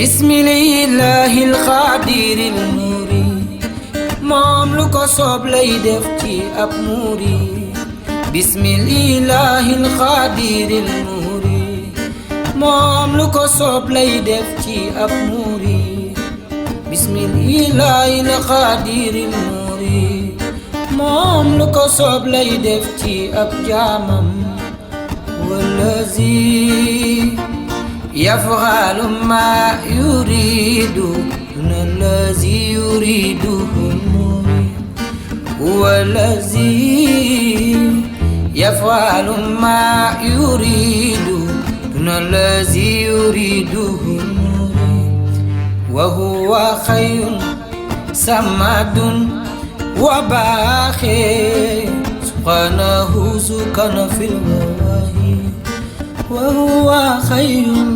bismillahil xaadiril muuri moom lu ko soob lay def ci ab muuri bismillahil xaadiril muuri moom lu ko soob lay def ci ab muuri bismillahil xaadiril muuri moom lu ko soob lay def ci ab jaamam wallazi yaf'alu ma yuridu allazi yuriduhu al-murid wallazi yaf'alu ma yuridu allazi yuriduhu al-murid wa huwa khayrun samadun wa baqi subhanahu sukana fil wahi wa huwa khayrun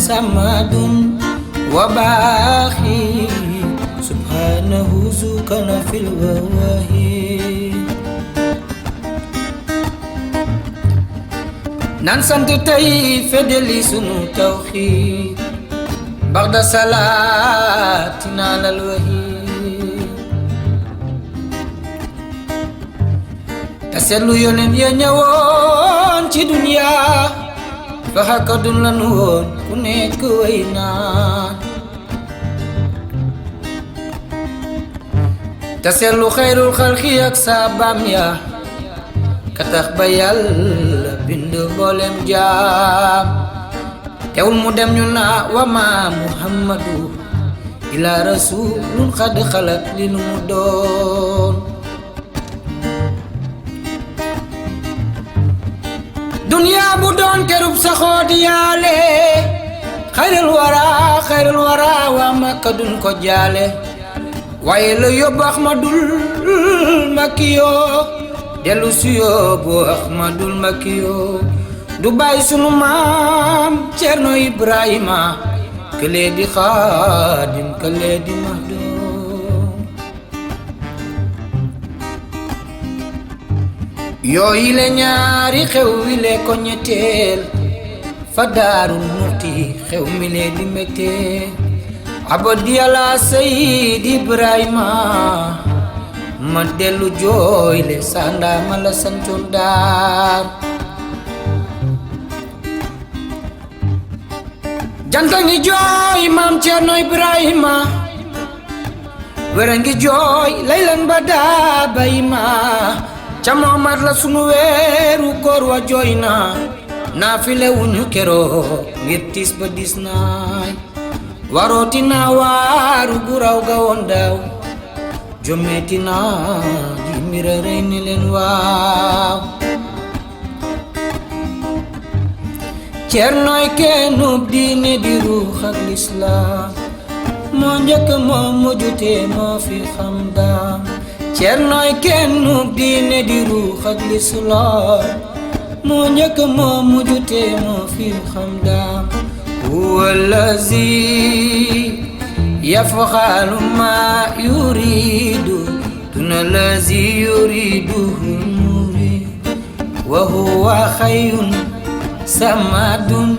samadun wa baqi subhanahu sukana fil wahi nan sant tey fedeli sunu tawxiid baxda salaatina alal wahi te seetlu yonent ya ñëwoon ci dunya faxakadun lanu woon ku nekk way naan te seetlu xayrul xalqi ak saabaam ya ka tax ba Yàlla bind mboolem jaam teewul mu dem ñu naa wa ma muhammadu ila rasulun xad xalat li nu mu doon dunya bu doon kerub saxoo di yaale xayrul wara waa Makka duñ ko jaale waaye la yóbbu Ahmadul Makkiyo dellu si yóbbu Ahmadul Makkiyo du bàyyi sunu maam Cerno Ibrahima kële di xaadim kële di mahdoom yooyu le ñaari xew wi le ko ñetteel fa Daarul Muxti xew mi le di mbégte abadi ala Sayid Ibrahima ma dellu jooy le sanda ma la santoon daar janta ngi jooy maam Cerno Ibrahima wera ngi jooy laylan ba daa bayma ca Muhammad la sunu weeru koor wa jooy na naafile wuñu keroog ngir tiis ba dis naay warooti naa waaru gu raw ga woon daaw jommeeti naa di mira rey ni leen waaw Cernoy keenub diine di ruux ak lislaam moo njëkk moo mujjute moo fi xam daam Cernoy keenub diine di ruux ak lislaam moo njëkk moo mujjute moo fi xam daam wallazi yaf'alu ma yuridu duna lazi yuriduhu murid wa huwa khayrun samadun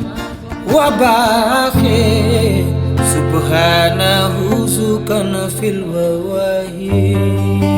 wa baqi subhanahu sukana fil wahi